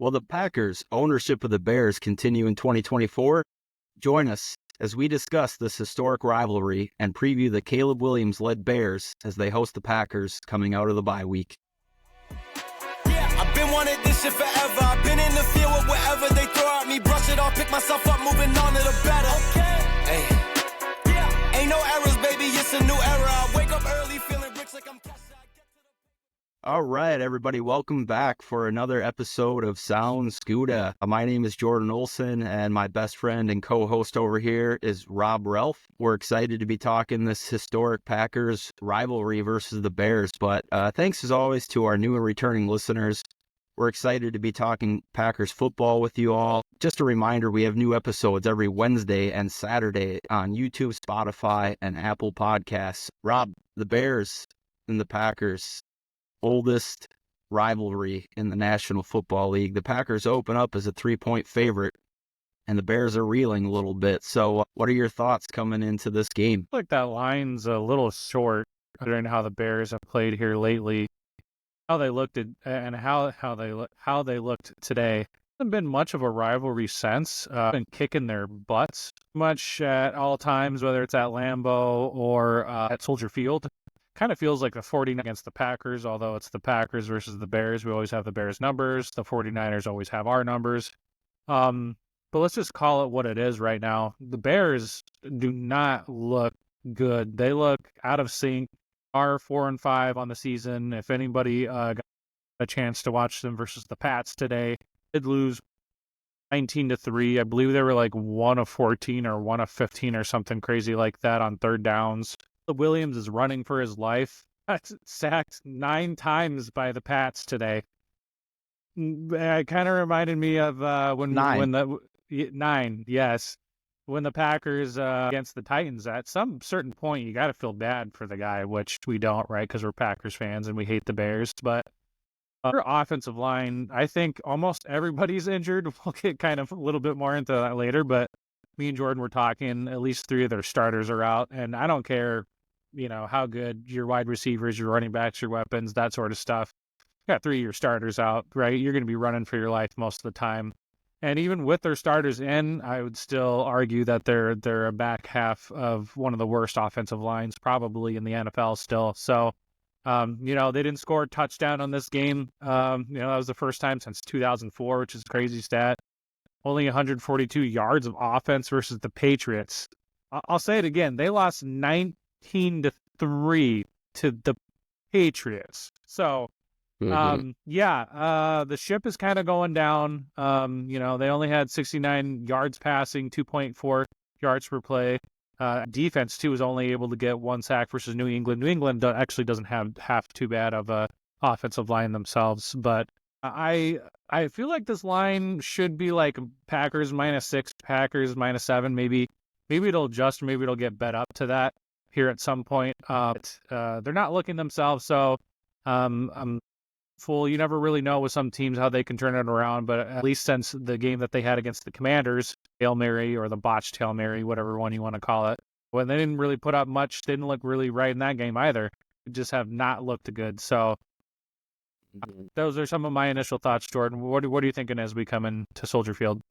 Will the Packers' ownership of the Bears continue in 2024? Join us as we discuss this historic rivalry and preview the Caleb Williams-led Bears as they host the Packers coming out of the bye week. Yeah, I've been wanting this shit forever. I've been in the field with whatever they throw at me. Brush it off, pick myself up, moving on to the better. Hey. Yeah. Ain't no errors, baby, it's a new era. I wake up early feeling rich like I'm cash. All right, everybody, welcome back for another episode of Sound Gouda. My name is Jordan Olson, and my best friend and co-host over here is Rob Ralph. We're excited to be talking this historic Packers rivalry versus the Bears, but thanks as always to our new and returning listeners. We're excited to be talking Packers football with you all. Just a reminder, we have new episodes every Wednesday and Saturday on YouTube, Spotify, and Apple Podcasts. Rob, the Bears and the Packers, oldest rivalry in the National Football League. The Packers open up as a 3-point favorite, and the Bears are reeling a little bit. So what are your thoughts coming into this game? I feel like that line's a little short, considering how the Bears have played here lately. How they looked at and how they looked today. Hasn't been much of a rivalry since. Been kicking their butts much at all times, whether it's at Lambeau or at Soldier Field. Kind of feels like the 49ers against the Packers, although it's the Packers versus the Bears. We always have the Bears numbers. The 49ers always have our numbers. But let's just call it what it is right now. The Bears do not look good. They look out of sync. Are 4-5 on the season. If anybody got a chance to watch them versus the Pats today, did lose 19-3. I believe they were like 1 of 14 or 1 of 15 or something crazy like that on third downs. Williams is running for his life. That's sacked 9 times by the Pats today. It kind of reminded me of when the 9, yes. When the Packers against the Titans, at some certain point, you got to feel bad for the guy, which we don't, right? Because we're Packers fans and we hate the Bears. But our offensive line, I think almost everybody's injured. We'll get kind of a little bit more into that later. But me and Jordan were talking, at least 3 of their starters are out. And I don't care, how good your wide receivers, your running backs, your weapons, that sort of stuff. You got 3 of your starters out, right? You're going to be running for your life most of the time. And even with their starters in, I would still argue that they're a back half of one of the worst offensive lines probably in the NFL still. So, they didn't score a touchdown on this game. That was the first time since 2004, which is a crazy stat. Only 142 yards of offense versus the Patriots. I'll say it again. They lost 19-3 to the Patriots. So, the ship is kind of going down. They only had 69 yards passing, 2.4 yards per play. Defense, too, was only able to get 1 sack versus New England. New England actually doesn't have half too bad of a offensive line themselves. But I feel like this line should be like Packers -6, Packers -7. Maybe it'll adjust, or maybe it'll get bet up to that here at some point. They're not looking themselves, so I'm full. You never really know with some teams how they can turn it around, but at least since the game that they had against the Commanders, Hail Mary or the botched Hail Mary, whatever one you want to call it, when they didn't really put up much, didn't look really right in that game either. Just have not looked good. So those are some of my initial thoughts, Jordan. What are you thinking as we come into Soldier Field?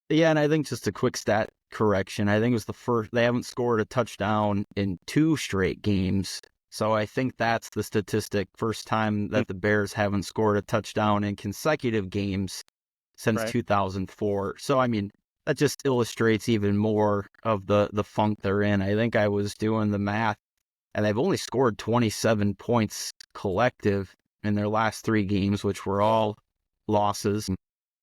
Yeah, and I think just a quick stat correction. I think it was the first, they haven't scored a touchdown in 2 straight games. So I think that's the statistic. First time that the Bears haven't scored a touchdown in consecutive games since 2004. So, that just illustrates even more of the funk they're in. I think I was doing the math, and they've only scored 27 points collective in their last 3 games, which were all losses.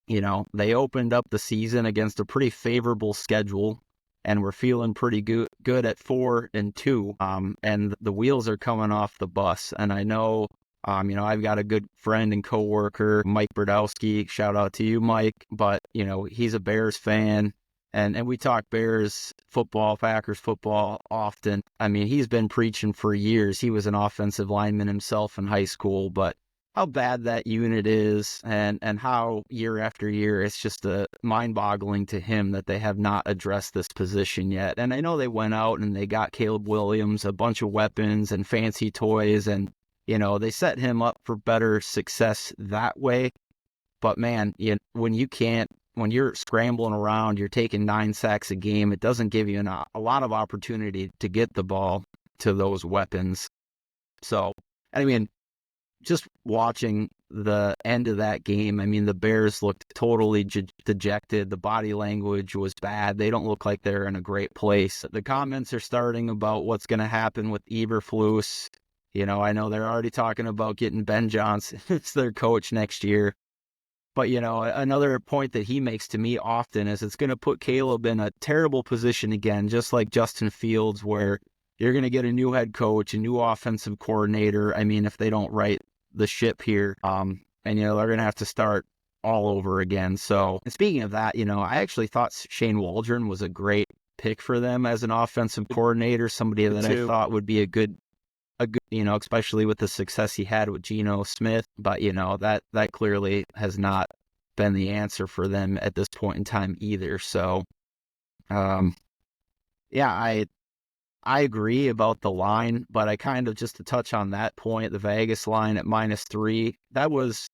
They opened up the season against a pretty favorable schedule, and we're feeling pretty good at 4-2. And the wheels are coming off the bus. And I know, I've got a good friend and coworker, Mike Brodowski. Shout out to you, Mike. But, he's a Bears fan. And we talk Bears football, Packers football often. He's been preaching for years. He was an offensive lineman himself in high school, but how bad that unit is and how year after year, it's just mind-boggling to him that they have not addressed this position yet. And I know they went out and they got Caleb Williams a bunch of weapons and fancy toys, and they set him up for better success that way. But man, when you're scrambling around, you're taking 9 sacks a game, it doesn't give you a lot of opportunity to get the ball to those weapons. So, I mean, just watching the end of that game, I mean, the Bears looked totally dejected. The body language was bad. They don't look like they're in a great place. The comments are starting about what's going to happen with Eberflus. I know they're already talking about getting Ben Johnson as their coach next year. But, another point that he makes to me often is it's going to put Caleb in a terrible position again, just like Justin Fields, where you're going to get a new head coach, a new offensive coordinator. I mean, if they don't right the ship here, and, they're going to have to start all over again. So, and speaking of that, I actually thought Shane Waldron was a great pick for them as an offensive coordinator, somebody that I thought would be a good, especially with the success he had with Geno Smith. But, that clearly has not been the answer for them at this point in time either. So, yeah, I agree about the line, but I kind of, just to touch on that point, the Vegas line at -3, that was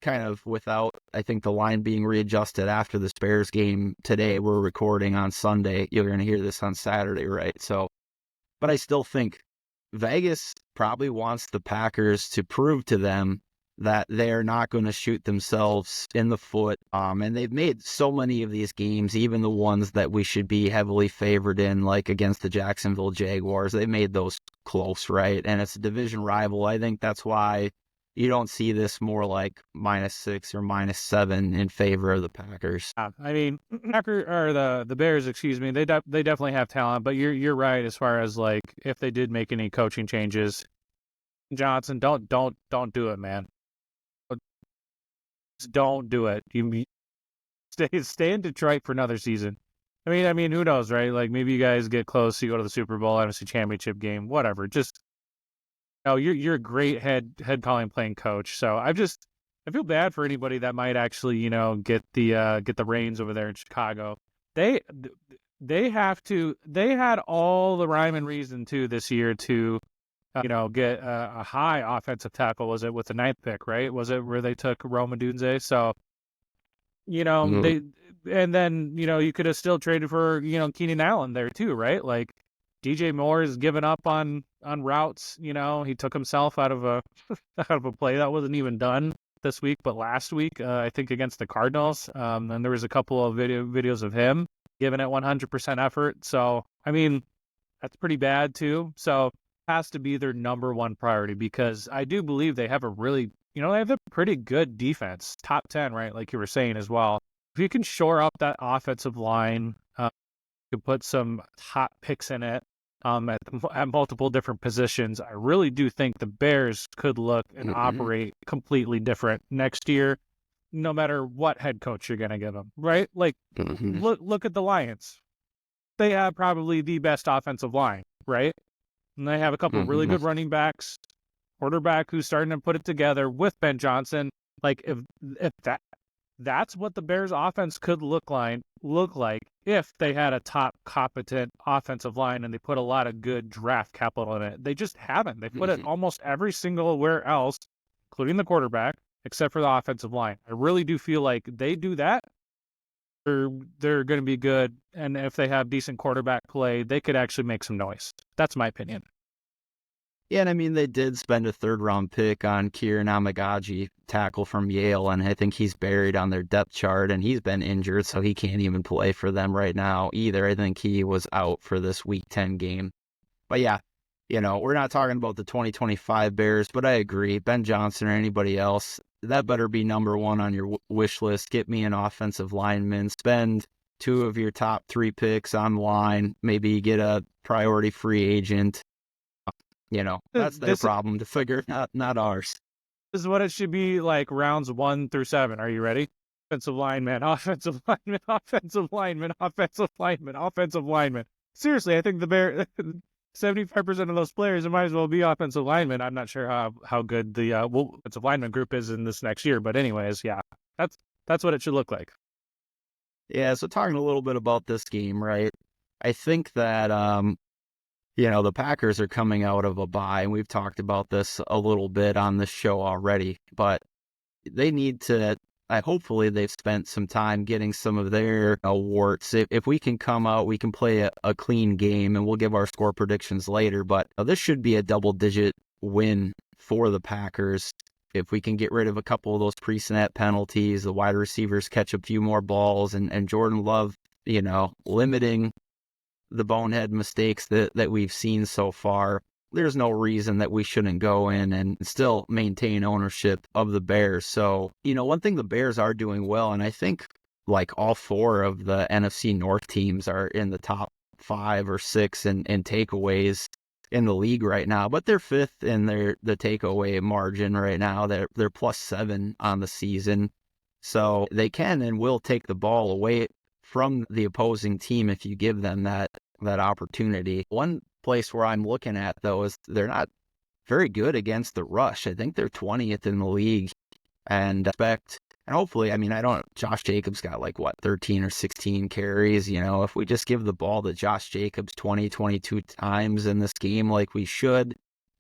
kind of without, I think, the line being readjusted after this Bears game today. We're recording on Sunday. You're going to hear this on Saturday, right? So, but I still think Vegas probably wants the Packers to prove to them that they're not going to shoot themselves in the foot. And they've made so many of these games, even the ones that we should be heavily favored in, like against the Jacksonville Jaguars, they made those close, right? And it's a division rival. I think that's why you don't see this more like -6 or -7 in favor of the Packers. I mean, the Bears, excuse me, they definitely have talent, but you're right as far as like if they did make any coaching changes. Johnson, don't do it, man. Don't do it. You stay in Detroit for another season. I mean, who knows, right? Like maybe you guys get close, you go to the Super Bowl, NFC Championship game, whatever. Just you're a great head calling playing coach. So I feel bad for anybody that might actually get the reins over there in Chicago. They had all the rhyme and reason too this year to get a high offensive tackle. Was it with the 9th pick, right? Was it where they took Roma Dunze? So, and then, you could have still traded for, Keenan Allen there too, right? Like DJ Moore is giving up on routes. He took himself out of a play that wasn't even done this week, but last week, I think against the Cardinals. And there was a couple of videos of him giving it 100% effort. So, I mean, that's pretty bad too. So, has to be their number one priority, because I do believe they have they have a pretty good defense, top 10, right? Like you were saying as well. If you can shore up that offensive line, you can put some hot picks in it at multiple different positions. I really do think the Bears could look and operate completely different next year, no matter what head coach you're going to give them, right? Like look at the Lions. They have probably the best offensive line, right? And they have a couple of really good running backs, quarterback who's starting to put it together with Ben Johnson. Like if that's what the Bears offense could look like if they had a top competent offensive line and they put a lot of good draft capital in it. They just haven't. They put it almost every single where else, including the quarterback, except for the offensive line. I really do feel like they do that, they're going to be good, and if they have decent quarterback play, they could actually make some noise. That's my opinion. Yeah, and I mean, they did spend a 3rd-round pick on Kieran Amagaji, tackle from Yale, and I think he's buried on their depth chart, and he's been injured, so he can't even play for them right now either. I think he was out for this Week 10 game. But yeah, we're not talking about the 2025 Bears, but I agree. Ben Johnson or anybody else, that better be number one on your wish list. Get me an offensive lineman. Spend 2 of your top 3 picks on the line. Maybe get a priority free agent. That's their problem to figure, not ours. This is what it should be like rounds 1 through 7. Are you ready? Offensive lineman, offensive lineman, offensive lineman, offensive lineman, offensive lineman. Seriously, I think the Bears, 75% of those players, it might as well be offensive linemen. I'm not sure how good the offensive lineman group is in this next year, but anyways, yeah, that's what it should look like. Yeah, so talking a little bit about this game, right? I think that the Packers are coming out of a bye, and we've talked about this a little bit on this show already, but they need to hopefully they've spent some time getting some of their warts. If we can come out, we can play a clean game, and we'll give our score predictions later. But this should be a double-digit win for the Packers. If we can get rid of a couple of those pre-snap penalties, the wide receivers catch a few more balls, and Jordan Love, limiting the bonehead mistakes that we've seen so far, there's no reason that we shouldn't go in and still maintain ownership of the Bears. So, one thing the Bears are doing well, and I think like all four of the NFC North teams are in the top 5 or 6 in takeaways in the league right now, but they're 5th in the takeaway margin right now. They're +7 on the season. So they can and will take the ball away from the opposing team if you give them that opportunity. One place where I'm looking at, though, is they're not very good against the rush. I think they're 20th in the league, and hopefully, Josh Jacobs got 13 or 16 carries. If we just give the ball to Josh Jacobs 22 times in this game like we should,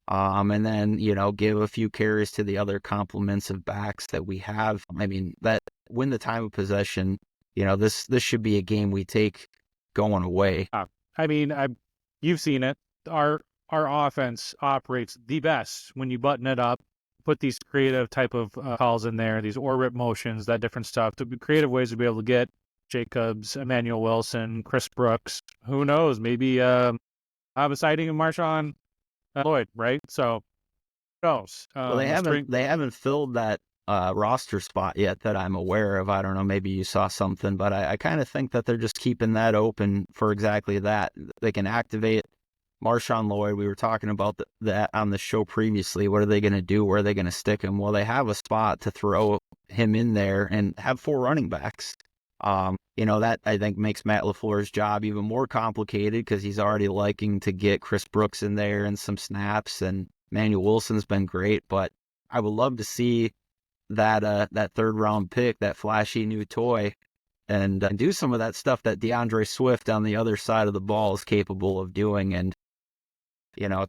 and then, give a few carries to the other complements of backs that we have, that win the time of possession, this should be a game we take going away. You've seen it. Our offense operates the best when you button it up, put these creative type of calls in there, these or-rip motions, that different stuff, to be creative ways to be able to get Jacobs, Emmanuel Wilson, Chris Brooks, who knows, maybe have a sighting of Marshawn Lloyd, right? So, who knows? Well, they haven't filled that roster spot yet that I'm aware of. I don't know, maybe you saw something, but I kind of think that they're just keeping that open for exactly that. They can activate Marshawn Lloyd. We were talking about that on the show previously. What are they going to do? Where are they going to stick him? Well, they have a spot to throw him in there and have 4 running backs. That I think makes Matt LaFleur's job even more complicated because he's already liking to get Chris Brooks in there and some snaps, and Emmanuel Wilson's been great, but I would love to see that 3rd round pick, that flashy new toy, and do some of that stuff that DeAndre Swift on the other side of the ball is capable of doing. And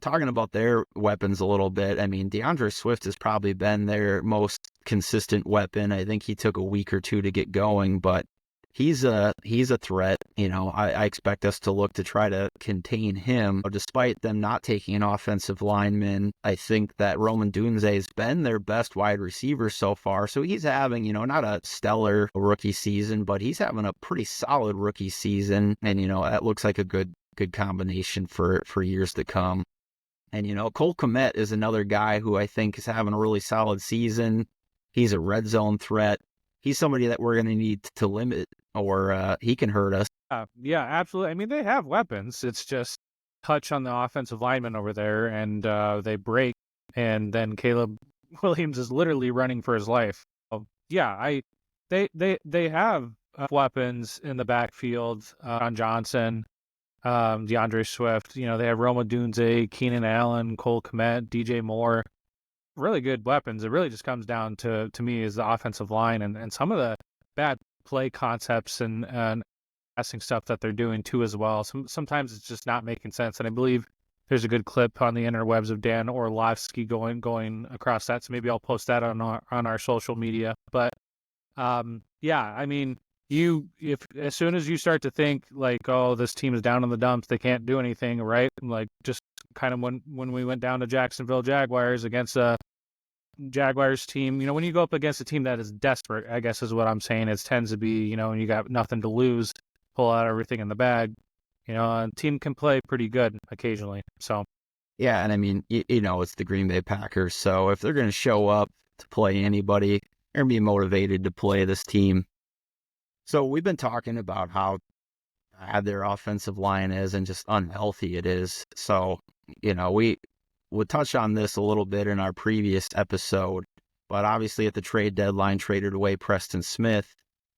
talking about their weapons a little bit, DeAndre Swift has probably been their most consistent weapon. I think he took a week or 2 to get going, but he's a threat. I expect us to look to try to contain him. Despite them not taking an offensive lineman, I think that Roma Dunze has been their best wide receiver so far. So he's having, not a stellar rookie season, but he's having a pretty solid rookie season. And, that looks like a good combination for years to come. And, Cole Kmet is another guy who I think is having a really solid season. He's a red zone threat. He's somebody that we're going to need to limit, or he can hurt us. Yeah, absolutely. They have weapons. It's just touch on the offensive lineman over there, and they break, and then Caleb Williams is literally running for his life. They have weapons in the backfield. On Johnson, DeAndre Swift. They have Roma Dunze, Keenan Allen, Cole Kmet, DJ Moore. Really good weapons. It really just comes down to me is the offensive line and some of the bad play concepts and passing stuff that they're doing too as well. Sometimes it's just not making sense. And I believe there's a good clip on the interwebs of Dan Orlovsky going across that. So maybe I'll post that on our social media. But if as soon as you start to think this team is down in the dumps, they can't do anything, right? Just kind of when we went down to Jacksonville Jaguars against a Jaguars team, when you go up against a team that is desperate, I guess is what I'm saying, it tends to be, and you got nothing to lose, pull out everything in the bag, a team can play pretty good occasionally. So, yeah. And it's the Green Bay Packers. So if they're going to show up to play anybody, they're going to be motivated to play this team. So we've been talking about how bad their offensive line is and just unhealthy it is. So, we would touch on this a little bit in our previous episode, but obviously at the trade deadline traded away Preston Smith.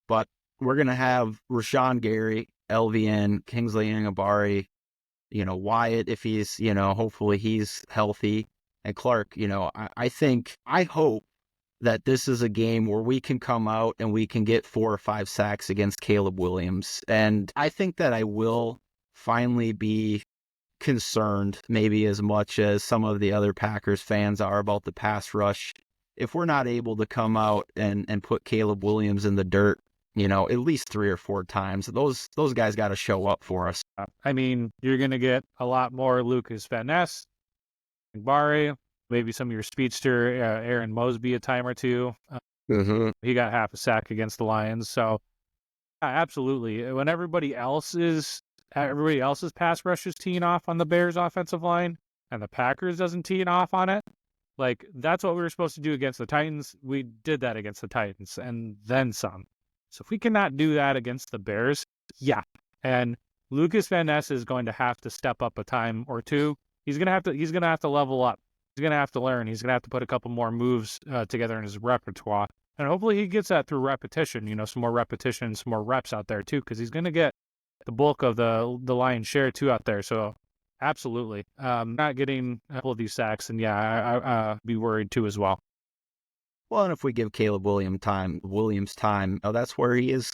But we're going to have Rashaun Gary, LVN, Kingsley Enagbare, Wyatt, if he's, hopefully he's healthy, and Clark. I hope that this is a game where we can come out and we can get 4 or 5 sacks against Caleb Williams. And I think that I will finally be concerned, maybe as much as some of the other Packers fans are, about the pass rush if we're not able to come out and put Caleb Williams in the dirt, at least 3 or 4 times, those guys got to show up for us. I mean, you're going to get a lot more Lucas Van Ness, Barry, maybe some of your speedster, Aaron Mosby a time or two. He got half a sack against the Lions. So, absolutely. When everybody else's pass rush is teeing off on the Bears offensive line and the Packers doesn't tee off on it, like, that's what we were supposed to do against the Titans. We did that against the Titans and then some. So if we cannot do that against the Bears, and Lucas Van Ness is going to have to step up a time or two. He's gonna have to level up. He's gonna have to learn. He's gonna have to put a couple more moves together in his repertoire, and hopefully he gets that through repetition. Some more repetition, some more reps out there too, because he's gonna get the bulk of the lion's share too out there. So absolutely, not getting a couple of these sacks, and I be worried too as well. Well, and if we give Caleb Williams time, that's where he is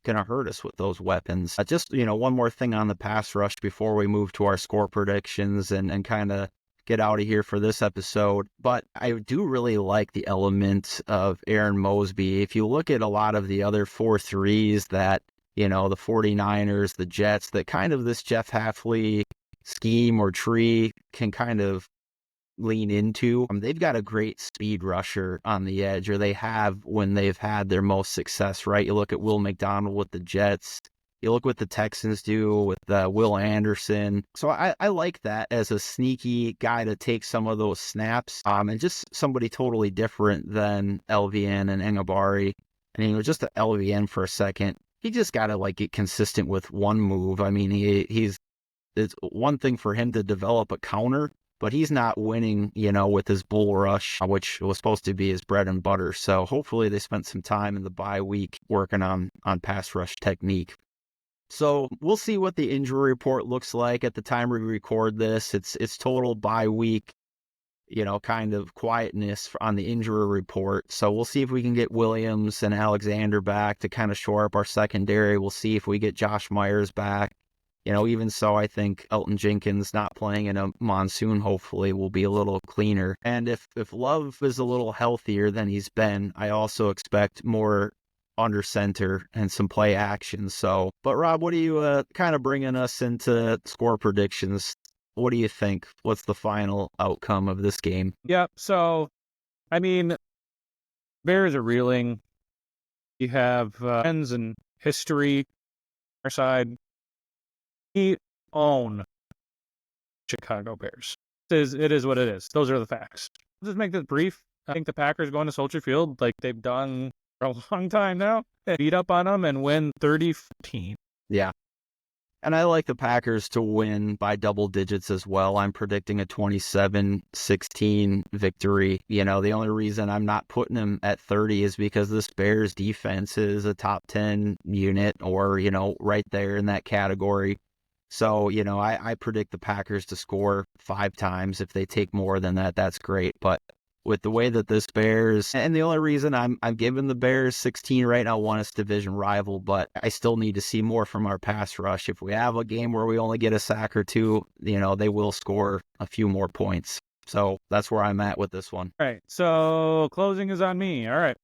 going to hurt us with those weapons. Just, one more thing on the pass rush before we move to our score predictions and kind of get out of here for this episode. But I do really like the element of Aaron Mosby. If you look at a lot of the other 4-3s that, the 49ers, the Jets, that kind of this Jeff Hafley scheme or tree can kind of lean into. They've got a great speed rusher on the edge, or they have when they've had their most success, right? You look at Will McDonald with the Jets. You look what the Texans do with Will Anderson. So I like that as a sneaky guy to take some of those snaps, and just somebody totally different than LVN and Engabari. And, just at LVN for a second, he just got to get consistent with one move. I mean, it's one thing for him to develop a counter, but he's not winning, with his bull rush, which was supposed to be his bread and butter. So hopefully they spent some time in the bye week working on pass rush technique. So we'll see what the injury report looks like at the time we record this. It's total bye week, kind of quietness on the injury report. So we'll see if we can get Williams and Alexander back to kind of shore up our secondary. We'll see if we get Josh Myers back. Even so, I think Elton Jenkins not playing in a monsoon hopefully will be a little cleaner. And if Love is a little healthier than he's been, I also expect more under center and some play action. So, but Rob, what are you kind of bringing us into score predictions? What do you think? What's the final outcome of this game? Yeah, so, I mean, Bears are reeling. You have friends and history on our side. We own Chicago Bears. It is what it is. Those are the facts. I'll just make this brief. I think the Packers going to Soldier Field like they've done for a long time now. Beat up on them and win 30-14. Yeah. And I like the Packers to win by double digits as well. I'm predicting a 27-16 victory. The only reason I'm not putting them at 30 is because this Bears defense is a top 10 unit or, right there in that category. So, I predict the Packers to score 5 times. If they take more than that, that's great. But with the way that this Bears, and the only reason I'm giving the Bears 16 right now, one is division rival, but I still need to see more from our pass rush. If we have a game where we only get a sack or two, they will score a few more points. So that's where I'm at with this one. All right. So closing is on me. All right.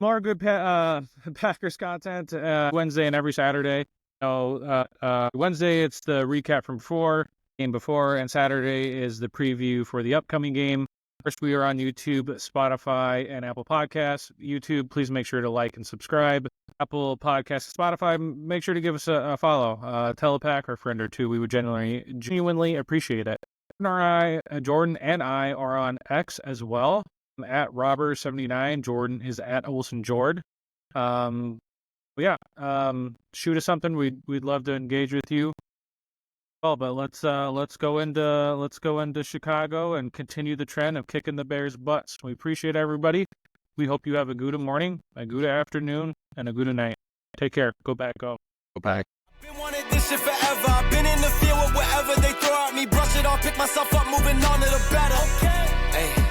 More good Packers content Wednesday and every Saturday. Wednesday, it's the recap from game before, and Saturday is the preview for the upcoming game. First, we are on YouTube, Spotify, and Apple Podcasts. YouTube, please make sure to like and subscribe. Apple Podcasts, Spotify, make sure to give us a follow. Tell a Packer friend or two. We would genuinely appreciate it. Jordan and I are on X as well. I'm at Robber79. Jordan is at Olson Jord. Shoot us something. We'd love to engage with you. Well, but let's go into Chicago and continue the trend of kicking the Bears' butts. We appreciate everybody. We hope you have a Gouda morning, a Gouda afternoon, and a Gouda night. Take care. Go back. Go back. Been wanted this shit forever. I've been in the field with whatever they throw at me. Brush it off, pick myself up, moving on to the better. Okay. Hey.